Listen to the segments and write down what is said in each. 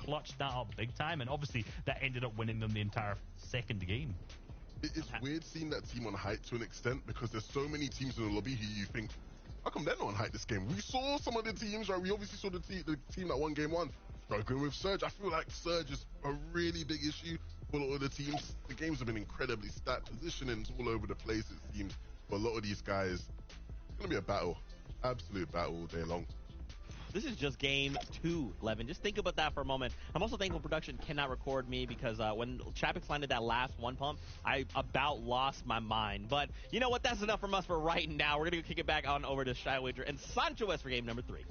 clutched that up big time, and obviously that ended up winning them the entire second game. It's weird seeing that team on height to an extent, because there's so many teams in the lobby who you think, how come they're not on height this game? We saw some of the teams, right? We obviously saw the team that won game one struggling with Surge. I feel like Surge is a really big issue for a lot of the teams. The games have been incredibly stacked, positioning's all over the place, it seems. For a lot of these guys, it's going to be a battle, absolute battle all day long. This is just game 2, Levin. Just think about that for a moment. I'm also thankful production cannot record me, because when Chapix landed that last one pump, I about lost my mind. But you know what? That's enough from us for right now. We're going to kick it back on over to Shy Wager and Sancho West for game number 3.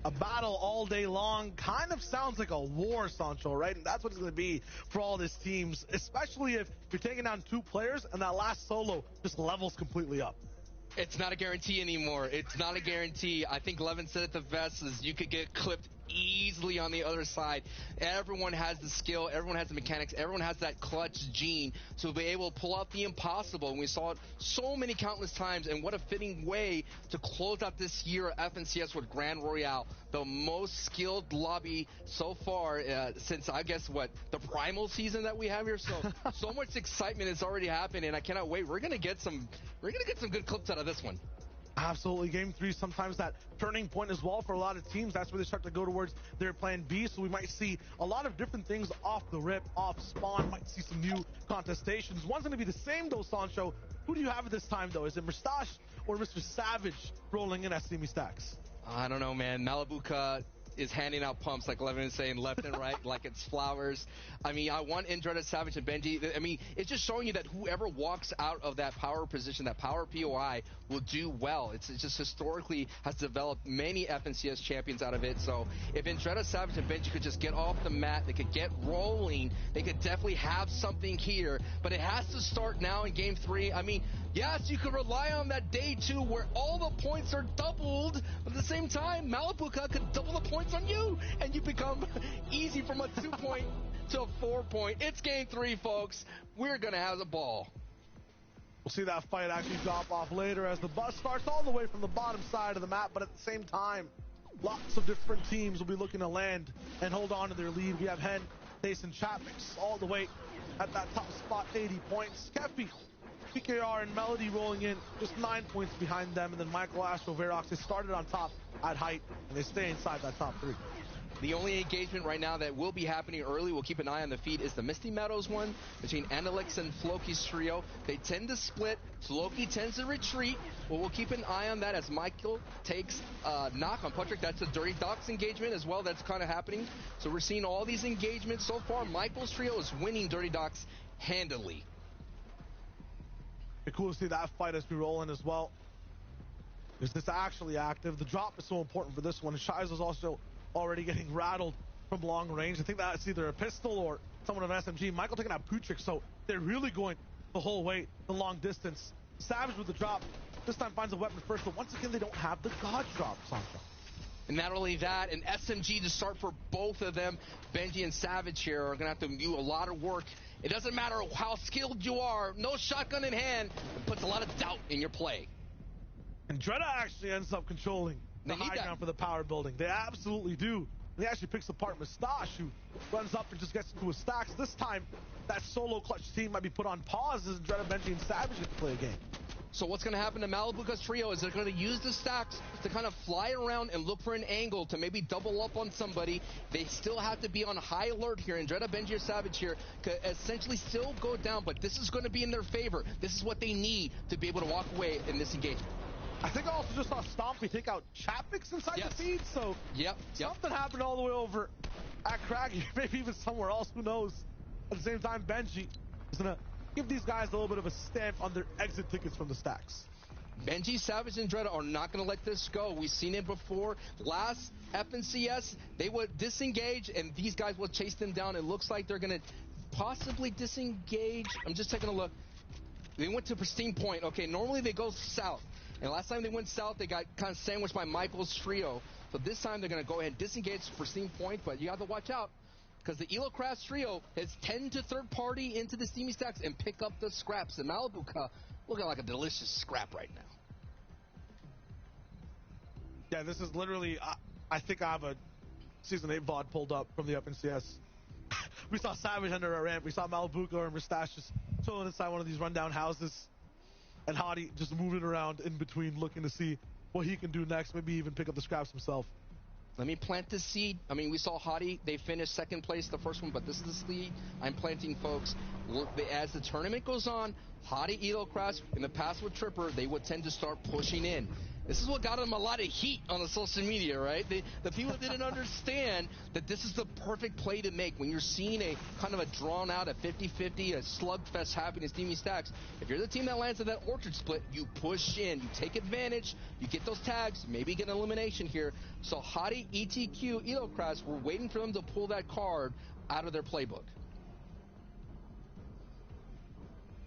A battle all day long. Kind of sounds like a war, Sancho, right? And that's what it's going to be for all these teams, especially if you're taking down 2 players and that last solo just levels completely up. It's not a guarantee anymore. It's not a guarantee. I think Levin said it the best, is you could get clipped easily on the other side. Everyone has the skill, everyone has the mechanics, everyone has that clutch gene to be able to pull out the impossible. And we saw it so many countless times, and what a fitting way to close out this year of FNCS with Grand Royale, the most skilled lobby so far since, I guess, the primal season that we have here. So much excitement has already happened, and I cannot wait. We're gonna get some good clips out of this one. Absolutely. Game 3, sometimes that turning point as well for a lot of teams. That's where they start to go towards their plan B. So we might see a lot of different things off the rip, off spawn. Might see some new contestations. One's going to be the same though, Sancho. Who do you have at this time though? Is it Mustache or Mr. Savage rolling in at Steamy Stacks? I don't know, man. Malibuka is handing out pumps, like Levin is saying, left and right, like it's flowers. I mean, I want Andretta, Savage, and Benji. I mean, it's just showing you that whoever walks out of that power position, that power POI, will do well. It's just historically has developed many FNCS champions out of it. So if Andretta, Savage, and Benji could just get off the mat, they could get rolling, they could definitely have something here. But it has to start now in game 3. I mean, yes, you could rely on that day 2 where all the points are doubled, but at the same time, Malibuka could double the points on you, and you become easy from a 2-point to a 4-point. It's game 3, folks. We're going to have the ball. We'll see that fight actually drop off later as the bus starts all the way from the bottom side of the map, but at the same time, lots of different teams will be looking to land and hold on to their lead. We have Hen, Jason Chapix all the way at that top spot, 80 points. Kefi, PKR, and Melody rolling in just 9 points behind them, and then Michael, Astro, Verox, they started on top at height, and they stay inside that top 3. The only engagement right now that will be happening early, we'll keep an eye on the feed, is the Misty Meadows one between Analix and Floki's trio. They tend to split. Floki tends to retreat. Well, we'll keep an eye on that as Michael takes a knock on Patrick. That's a Dirty Ducks engagement as well. That's kind of happening. So we're seeing all these engagements. So far, Michael's trio is winning Dirty Ducks handily. It's cool to see that fight as we roll in as well. Is this actually active? The drop is so important for this one. Shiz is also already getting rattled from long range. I think that's either a pistol or someone of SMG. Michael taking out Putrick, so they're really going the whole way, the long distance. Savage with the drop. This time finds a weapon first, but once again, they don't have the God drop, Sancho. And not only that, an SMG to start for both of them. Benji and Savage here are going to have to do a lot of work. It doesn't matter how skilled you are. No shotgun in hand. It puts a lot of doubt in your play. And Dreda actually ends up controlling the high ground for the power building. They absolutely do. And he actually picks apart Mustache, who runs up and just gets into his stacks. This time, that solo clutch team might be put on pause as Dreda, Benji, and Savage get to play a game. So what's going to happen to Malibuka's trio is they're going to use the stacks to kind of fly around and look for an angle to maybe double up on somebody. They still have to be on high alert here, and Dreda, Benji, or Savage here could essentially still go down, but this is going to be in their favor. This is what they need to be able to walk away in this engagement. I think I also just saw Stompy take out Chapix inside the feed, so something happened all the way over at Craggy, maybe even somewhere else, who knows. At the same time, Benji is going to give these guys a little bit of a stamp on their exit tickets from the stacks. Benji, Savage, and Dreda are not going to let this go. We've seen it before. Last FNCS, they would disengage, and these guys will chase them down. It looks like they're going to possibly disengage. I'm just taking a look. They went to Pristine Point. Okay, normally they go south. And last time they went south, they got kind of sandwiched by Michael's trio. So this time they're going to go ahead and disengage Pristine Point, but you have to watch out because the Elocraft trio has tend to third party into the Steamy Stacks and pick up the scraps. And Malibuka looking like a delicious scrap right now. Yeah, this is literally, I think I have a Season 8 VOD pulled up from the FNCS. We saw Savage under a ramp. We saw Malabuka or Mustache just chilling inside one of these rundown houses. And Hadi just moving around in between, looking to see what he can do next. Maybe even pick up the scraps himself. Let me plant the seed. I mean, we saw Hadi. They finished second place, the first one, but this is the seed I'm planting, folks. Look, as the tournament goes on, Hadi, Elocrash, in the past with Tripper, they would tend to start pushing in. This is what got them a lot of heat on the social media, right? The people didn't understand that this is the perfect play to make when you're seeing a kind of a drawn out, a 50-50, a slugfest happening in Steamy Stacks. If you're the team that lands at that Orchard split, you push in, you take advantage, you get those tags, maybe get an elimination here. So Hadi, ETQ, Elocrash, we're waiting for them to pull that card out of their playbook.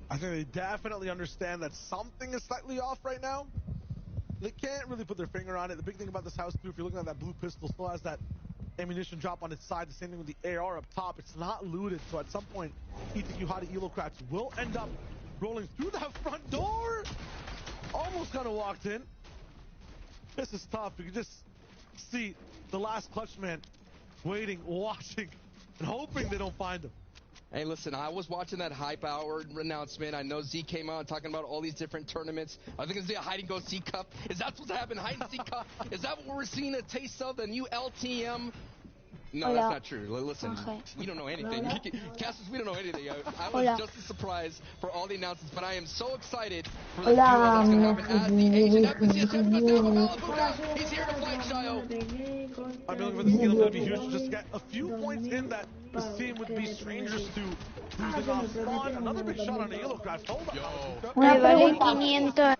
I think they definitely understand that something is slightly off right now. They can't really put their finger on it. The big thing about this house, too, if you're looking at that blue pistol, still has that ammunition drop on its side. The same thing with the AR up top. It's not looted, so at some point, ETQ Hadi Elocrats will end up rolling through that front door. Almost kind of walked in. This is tough. You can just see the last clutch man waiting, watching, and hoping they don't find him. Hey, listen, I was watching that hype hour announcement. I know Z came out talking about all these different tournaments. I think it's the hide and go seek cup. Is that what's happening? Hide and seek cup? Is that what we're seeing a taste of? The new LTM? No, that's not true. Listen, we don't know anything. Cassius, we don't know anything. I was just as surprised for all the announcements, but I am so excited for the duel that's going to happen as the Asian FNCS champion down with Malabuka. He's here to fight Shio. I'm looking for the steal. It's going to be huge. Just get a few points in that this team would be strangers to. Losing off spawn. Another big shot on the Elocraft. Hold on. Me vale 500.